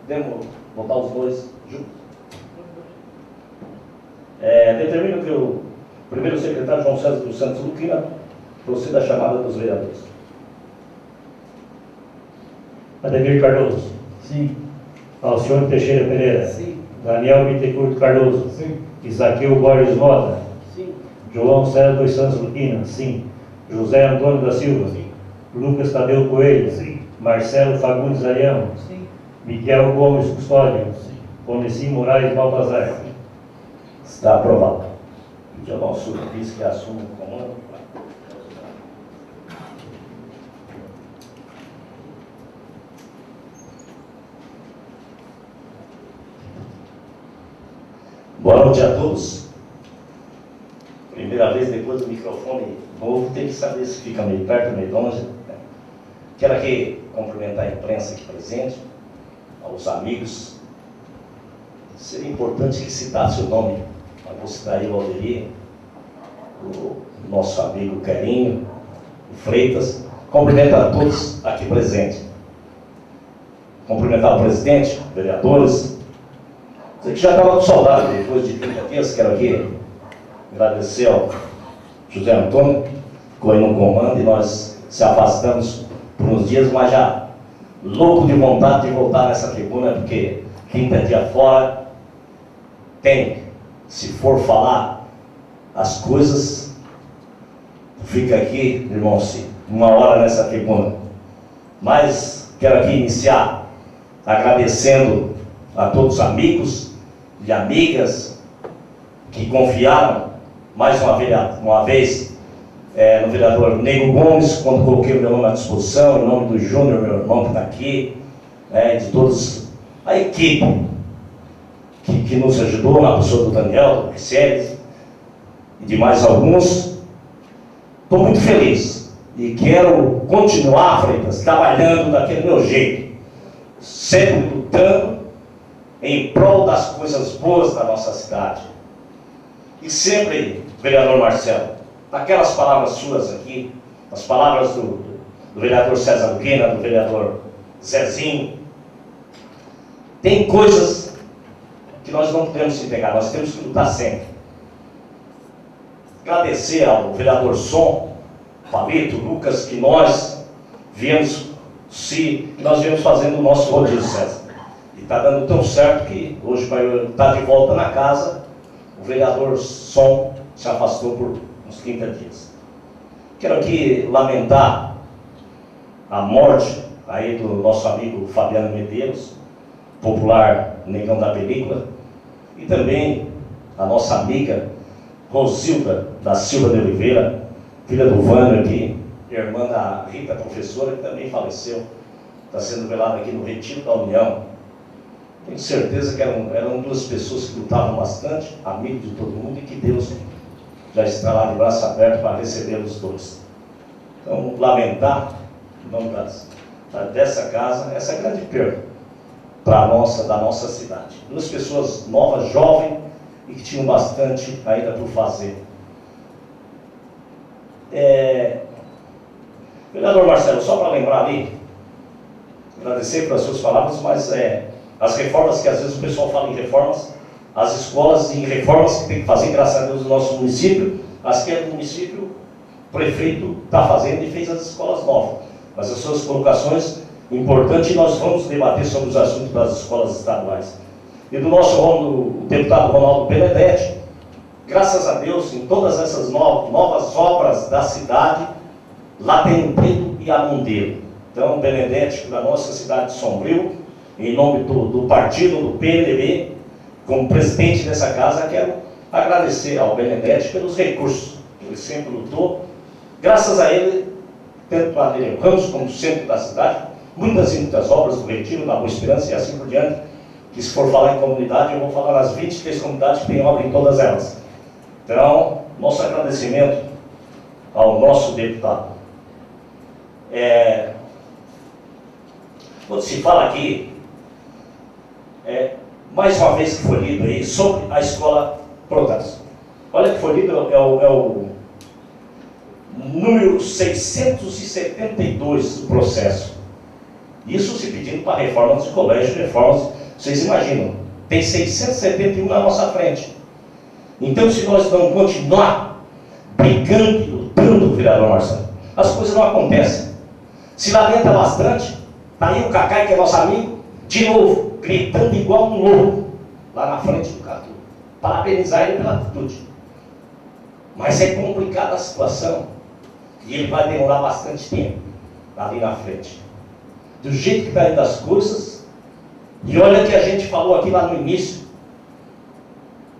devemos votar os dois juntos? Determino que o primeiro secretário João César dos Santos Luquina proceda a chamada dos vereadores. Ademir Cardoso. Sim. Alcione Teixeira Pereira. Sim. Daniel Bittencourt Cardoso. Sim. Isaqueu Borges Mota. Sim. João César dos Santos Luquina. Sim. José Antônio da Silva. Sim. Lucas Tadeu Coelho. Sim. Marcelo Fagundes Arião. Sim. Miguel Gomes Custódio. Onesi Moraes Baltazar. Está aprovado. Já vamos subir que assume o comando. Boa noite a todos. Primeira vez depois do microfone novo, tem que saber se fica meio perto ou meio longe. Quero aqui cumprimentar a imprensa aqui presente, aos amigos. Seria importante que citasse o nome, mas vou citar aí o Valderi, o nosso amigo Querinho, o Freitas. Cumprimentar a todos aqui presentes. Cumprimentar o presidente, vereadores. Sei que já estava com saudade depois de 30 dias. Quero aqui agradecer ao José Antônio, que ficou aí no comando e nós se afastamos por uns dias, mas já louco de vontade de voltar nessa tribuna, porque 30 dias fora tem, se for falar as coisas, fica aqui, irmãos, uma hora nessa tribuna. Mas quero aqui iniciar agradecendo a todos os amigos e amigas que confiaram mais uma vez no vereador Nego Gomes, quando coloquei o meu nome à disposição, em nome do Júnior, meu irmão que está aqui, de todos, a equipe que nos ajudou, na pessoa do Daniel, do Mercedes e de mais alguns. Estou muito feliz e quero continuar, Freitas, trabalhando daquele meu jeito, sempre lutando em prol das coisas boas da nossa cidade. E sempre, vereador Marcelo, aquelas palavras suas aqui, as palavras do vereador César Luquina, do vereador Zezinho, tem coisas que nós não podemos se pegar, nós temos que lutar sempre. Agradecer ao vereador Som, Fabito, Lucas, que nós viemos fazendo o nosso rodízio, César. E está dando tão certo que hoje vai estar de volta na casa. O vereador Som se afastou por uns 30 dias. Quero aqui lamentar a morte aí do nosso amigo Fabiano Medeiros, popular Negão da Película, e também a nossa amiga Rosilda da Silva de Oliveira, filha do Vânio aqui, irmã da Rita, professora, que também faleceu, está sendo velada aqui no Retiro da União. Tenho certeza que eram duas pessoas que lutavam bastante, amigos de todo mundo, e que Deus já está lá de braço aberto para receber os dois. Então, lamentar, em nome dessa casa, essa é a grande perda da nossa cidade. 2 pessoas novas, jovens, e que tinham bastante ainda por fazer. Vereador Marcelo, só para lembrar ali, agradecer pelas suas palavras, mas as reformas, que às vezes o pessoal fala em reformas, as escolas em reformas que tem que fazer, graças a Deus, no nosso município, as que é do município, o prefeito está fazendo e fez as escolas novas. Mas as suas colocações, importante, nós vamos debater sobre os assuntos das escolas estaduais. E do nosso o deputado Ronaldo Benedetti, graças a Deus, em todas essas novas obras da cidade, lá tem o dedo e a mão dele. Então, Benedetti, da nossa cidade de Sombrio, em nome do partido, do PMDB, como presidente dessa casa, quero agradecer ao Benedetti pelos recursos que ele sempre lutou. Graças a ele, tanto a Adriano Ramos como o centro da cidade, muitas obras do Retiro, da Boa Esperança e assim por diante, que se for falar em comunidade, eu vou falar nas 23 comunidades que tem obra em todas elas. Então, nosso agradecimento ao nosso deputado. Quando se fala aqui, mais uma vez que foi lido aí, sobre a escola Protásio. Olha que foi lido, é o número 672 do processo. Isso se pedindo para reformas de colégio, reformas, vocês imaginam, tem 671 na nossa frente. Então, se nós não continuar brigando e lutando, vereador Marcelo, as coisas não acontecem. Se lamenta bastante, tá aí o Cacai, que é nosso amigo, de novo, gritando igual um louco, lá na frente do Catu. Parabenizar ele pela atitude. Mas é complicada a situação. E ele vai demorar bastante tempo ali na frente. Do jeito que está indo as coisas, e olha que a gente falou aqui lá no início,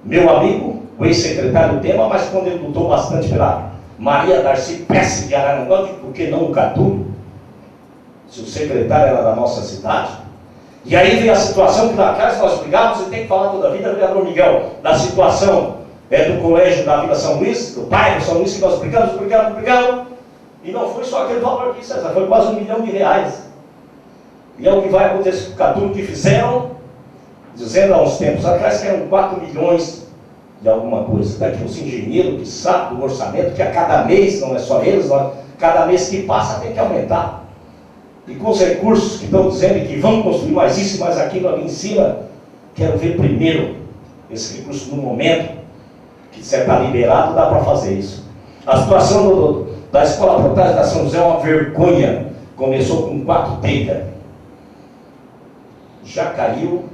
meu amigo, o ex-secretário Tema, mas quando ele lutou bastante pela Maria Darcy Pesce de Araranguá, por que não o Catu? Se o secretário era da nossa cidade. E aí veio a situação que lá atrás nós brigávamos, e tem que falar toda a vida, vereador Miguel, da situação do colégio da Vila São Luís, do bairro São Luís, que nós brigamos, e não foi só aquele valor aqui, César, foi quase R$1 milhão. E é o que vai acontecer com o Catu, que fizeram, dizendo há uns tempos atrás que eram 4 milhões de alguma coisa. Daqui os engenheiros que sabem do orçamento, que a cada mês, não é só eles, cada mês que passa tem que aumentar. E com os recursos que estão dizendo que vão construir mais isso e mais aquilo ali em cima, quero ver primeiro esse recurso no momento que você está liberado, dá para fazer isso. A situação da Escola Protásio da São José é uma vergonha. Começou com 4 teias. Já caiu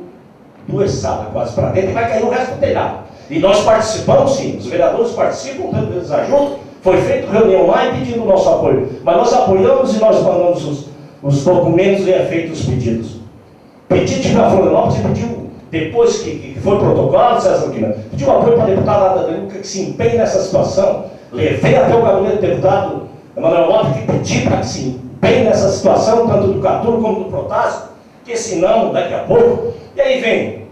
2 salas quase para dentro e vai cair o resto do telhado. E nós participamos sim, os vereadores participam, tanto eles ajudam. Foi feita reunião lá e pedindo o nosso apoio. Mas nós apoiamos e nós mandamos os documentos e é feito os pedidos. Pedi de Florianópolis e pediu, depois que foi protocolado, César Quina, pediu apoio para a deputada Adaluca que se empenhe nessa situação. Levei até o gabinete do deputado Emanuel Lopes que pedi para que se empenhe nessa situação, tanto do Catu como do Protásio, porque senão, daqui a pouco, e aí vem,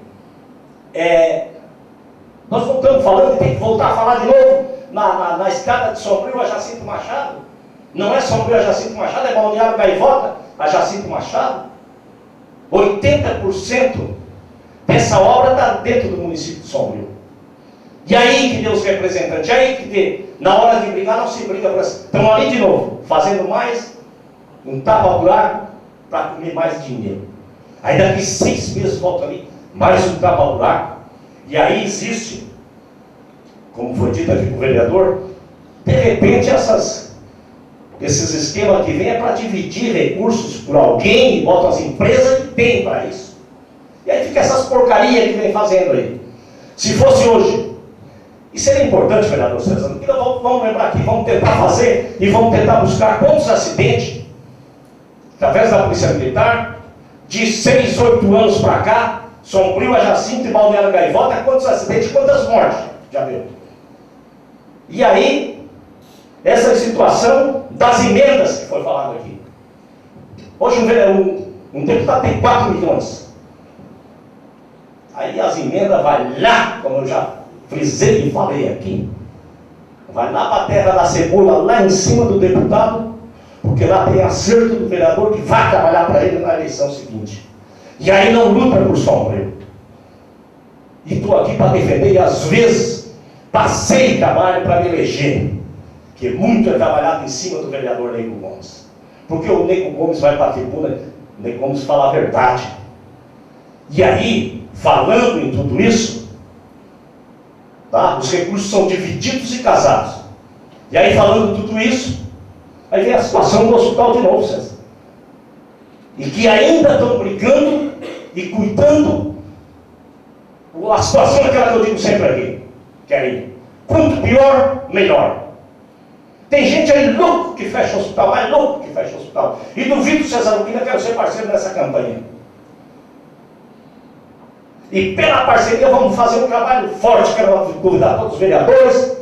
nós voltamos falando e tem que voltar a falar de novo na estrada de Sombrio a Jacinto Machado. Não é Sombrio a Jacinto Machado, é Balneário Gaivota a Jacinto Machado. 80% dessa obra está dentro do município de Sombrio. E aí que deu os representantes, e aí que na hora de brigar não se briga por essa. Estão ali de novo, fazendo mais um tapa-buraco para comer mais dinheiro. Aí daqui 6 meses volta ali, mais um tapa-buraco. E aí existe, como foi dito aqui para o vereador, de repente esses esquemas que vêm é para dividir recursos por alguém e botam as empresas que tem para isso. E aí fica essas porcarias que vem fazendo aí. Se fosse hoje, e seria importante, vereador César, porque vamos lembrar aqui, vamos tentar fazer e vamos tentar buscar quantos acidentes, através da Polícia Militar, de 6, 8 anos para cá, Sombrio, a Jacinto e Balneário Gaivota, quantos acidentes, quantas mortes já deu. E aí, essa situação das emendas que foi falado aqui. Hoje um deputado tem 4 milhões. Aí as emendas vai lá, como eu já frisei e falei aqui, vai lá para a terra da cebola, lá em cima do deputado, Porque lá tem acerto do vereador que vai trabalhar para ele na eleição seguinte. E aí não luta por Sombrio. E estou aqui para defender, e às vezes passei trabalho para me eleger. Que muito é trabalhado em cima do vereador Nego Gomes. Porque o Nego Gomes vai para a tribuna, o Nego Gomes fala a verdade. E aí, falando em tudo isso, tá? Os recursos são divididos e casados. E aí, falando tudo isso, aí vem a situação do hospital de novo, César. E que ainda estão brigando e cuidando a situação daquela que eu digo sempre aqui. Querem, quanto pior, melhor. Tem gente aí louco que fecha o hospital, mais louco que fecha o hospital. E duvido, César Luquina, quero ser parceiro nessa campanha. E pela parceria vamos fazer um trabalho forte, quero convidar todos os vereadores.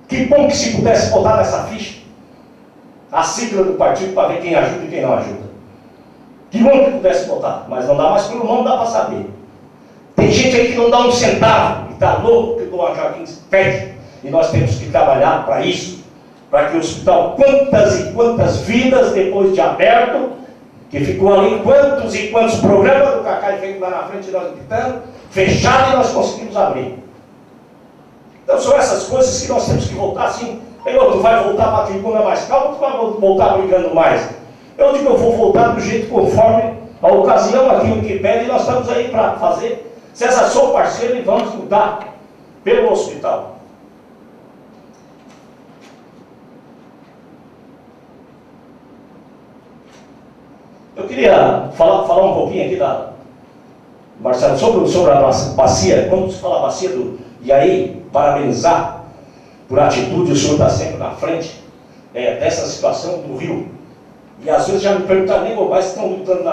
Que bom que se pudesse botar nessa ficha a sigla do partido para ver quem ajuda e quem não ajuda. Que bom que pudesse botar, mas não dá mais pelo nome, dá para saber. Tem gente aí que não dá um centavo e está louco que o Dom Joaquim pede. E nós temos que trabalhar para isso, para que o hospital, quantas e quantas vidas depois de aberto, que ficou ali quantos e quantos programas do Cacai feito lá na frente, nós gritando, fechado e nós conseguimos abrir. Então são essas coisas que nós temos que voltar assim. Tu vai voltar para a tribuna mais calma, tu vai voltar brigando mais. Eu digo, eu vou voltar do jeito conforme a ocasião, aquilo que pede, e nós estamos aí para fazer. César, sou parceiro e vamos lutar pelo hospital. Eu queria falar um pouquinho aqui Marcelo, sobre a bacia. Quando se fala bacia e aí, parabenizar por atitude, o senhor está sempre na frente dessa situação do rio. E às vezes já me perguntaram, nem mais estão lutando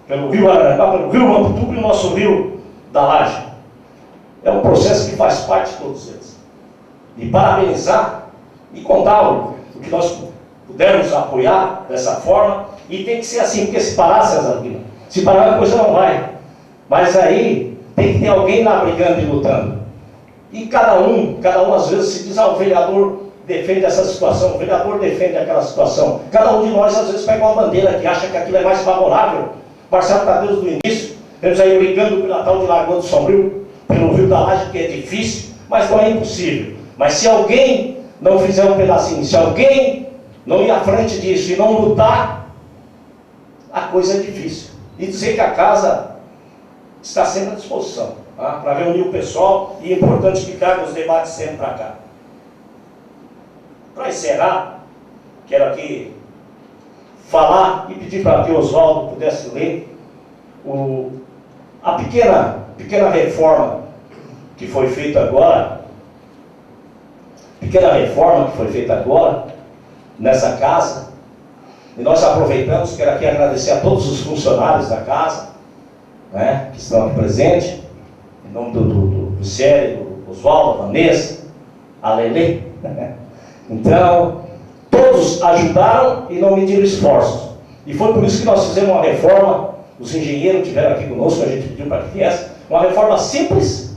pelo rio Araranguá, pelo rio Maputuba e o nosso rio da Laje. É um processo que faz parte de todos eles. E parabenizar e contar o que nós pudermos apoiar dessa forma. E tem que ser assim, porque se parar, César Guilherme, se parar a coisa não vai. Mas aí tem que ter alguém lá brigando e lutando. E cada um às vezes se diz, o vereador defende essa situação, o vereador defende aquela situação. Cada um de nós às vezes pega uma bandeira que acha que aquilo é mais favorável. Marcelo está desde o início, temos aí brigando pela tal de Lagoa do Sombrio, pelo Rio da Laje, que é difícil, mas não é impossível. Mas se alguém não fizer um pedacinho, se alguém não ir à frente disso e não lutar, a coisa é difícil. E dizer que a casa está sempre à disposição, tá? Para reunir o pessoal, e é importante ficar nos debates sempre para cá. Para encerrar, quero aqui falar e pedir para que o Oswaldo pudesse ler a pequena reforma que foi feita agora, nessa casa. E nós aproveitamos, quero aqui agradecer a todos os funcionários da casa, né, que estão aqui presentes, em nome do Célio, do Oswaldo, da Vanessa, a Lelê. Então, todos ajudaram e não mediram esforços. E foi por isso que nós fizemos uma reforma, os engenheiros estiveram aqui conosco, a gente pediu para que viesse, uma reforma simples.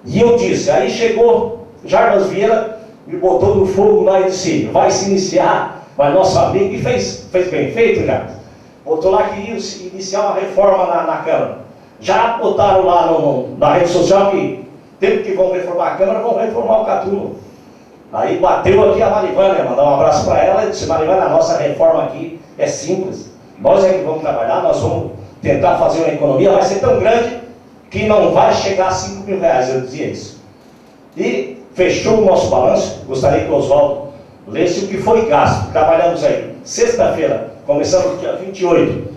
E eu disse, aí chegou Jarbas Vieira, me botou no fogo lá e disse, vai se iniciar. Mas nosso amigo, e fez bem feito já, botou lá que ia iniciar uma reforma na Câmara. Já botaram lá na rede social que tempo que vão reformar a Câmara, vão reformar o Catulo. Aí bateu aqui a Marivânia, mandar um abraço para ela e disse, Marivânia, a nossa reforma aqui é simples. Nós é que vamos trabalhar, nós vamos tentar fazer uma economia, vai ser tão grande que não vai chegar a 5 mil reais, eu dizia isso. E fechou o nosso balanço, gostaria que o Oswaldo lesse o que foi gasto. Trabalhamos aí sexta-feira, começamos dia 28,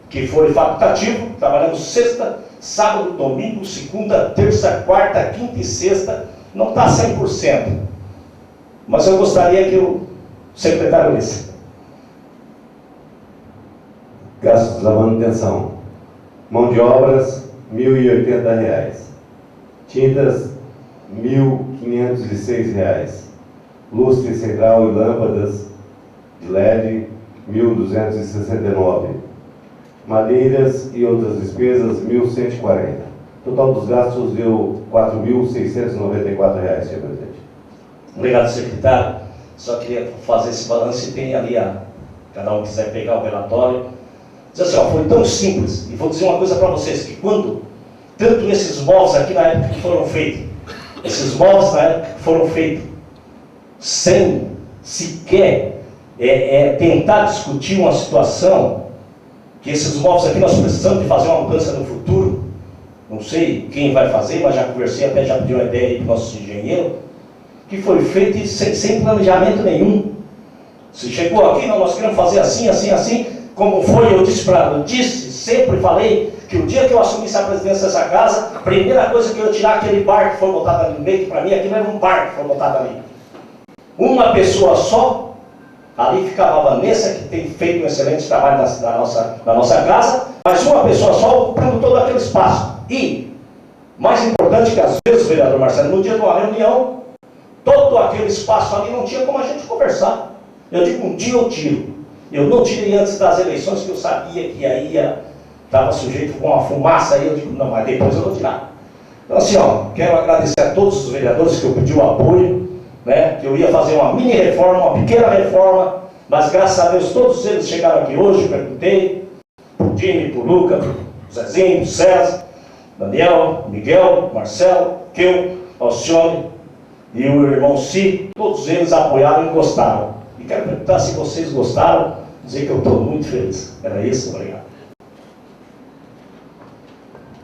que foi facultativo, trabalhamos sexta, sábado, domingo, segunda, terça, quarta, quinta e sexta, não está 100%, mas eu gostaria que o secretário lesse. Gastos da manutenção: mão de obras, R$ 1.080, tintas, R$ 1.506, lustre central e lâmpadas de LED, R$ 1.269. Madeiras e outras despesas, R$ 1.140. Total dos gastos deu R$ 4.694, senhor presidente. Obrigado, secretário. Só queria fazer esse balanço e tem ali, cada um quiser pegar o relatório. Diz assim, ó, foi tão simples. E vou dizer uma coisa para vocês, que quando, tanto esses móveis aqui na época que foram feitos, esses móveis na época que foram feitos, sem sequer tentar discutir uma situação, que esses móveis aqui nós precisamos de fazer uma mudança no futuro. Não sei quem vai fazer, mas já conversei, até já pedi uma ideia aí para o nosso engenheiro, que foi feito sem planejamento nenhum. Se chegou aqui, não, nós queremos fazer assim, assim, assim, como foi, eu disse, sempre falei, que o dia que eu assumisse a presidência dessa casa, a primeira coisa que eu ia tirar aquele bar que foi botado ali no meio, que para mim aquilo era um bar que foi botado ali. Uma pessoa só, ali ficava a Vanessa, que tem feito um excelente trabalho na nossa casa, mas uma pessoa só ocupando todo aquele espaço. E, mais importante que às vezes, vereador Marcelo, no dia de uma reunião, todo aquele espaço ali não tinha como a gente conversar. Eu digo, um dia eu tiro. Eu não tirei antes das eleições, que eu sabia que aí estava sujeito com uma fumaça, aí eu digo, não, mas depois eu vou tirar. Então assim, ó, quero agradecer a todos os vereadores que eu pedi o apoio, né, que eu ia fazer uma mini reforma, uma pequena reforma, mas graças a Deus todos eles chegaram aqui hoje, eu perguntei, pro Jimmy, pro Luca, pro Zezinho, pro César, Daniel, Miguel, Marcelo, Keu, Alcione e o irmão Si, todos eles apoiaram e gostaram. E quero perguntar se vocês gostaram, dizer que eu estou muito feliz. Era isso, obrigado.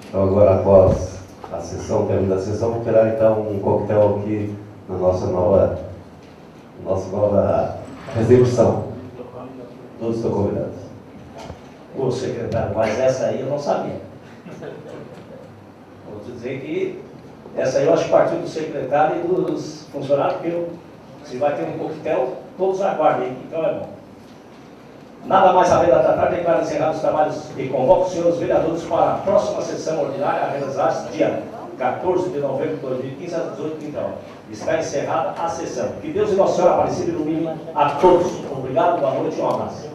Então agora, após a sessão, término da sessão, vamos tirar então um coquetel aqui na nossa nova recepção. Todos estão convidados. Ô secretário, mas essa aí eu não sabia. Vou dizer que essa aí eu acho que partiu do secretário e dos funcionários, porque se vai ter um coquetel, todos aguardem, então é bom. Nada mais a ver da tratar, declaro encerrados os trabalhos e convoco os senhores vereadores para a próxima sessão ordinária a realizar-se dia 14 de novembro de 2015 às 18h30. Está encerrada a sessão. Que Deus e Nossa Senhora Aparecida ilumine a todos. Obrigado, boa noite e um abraço.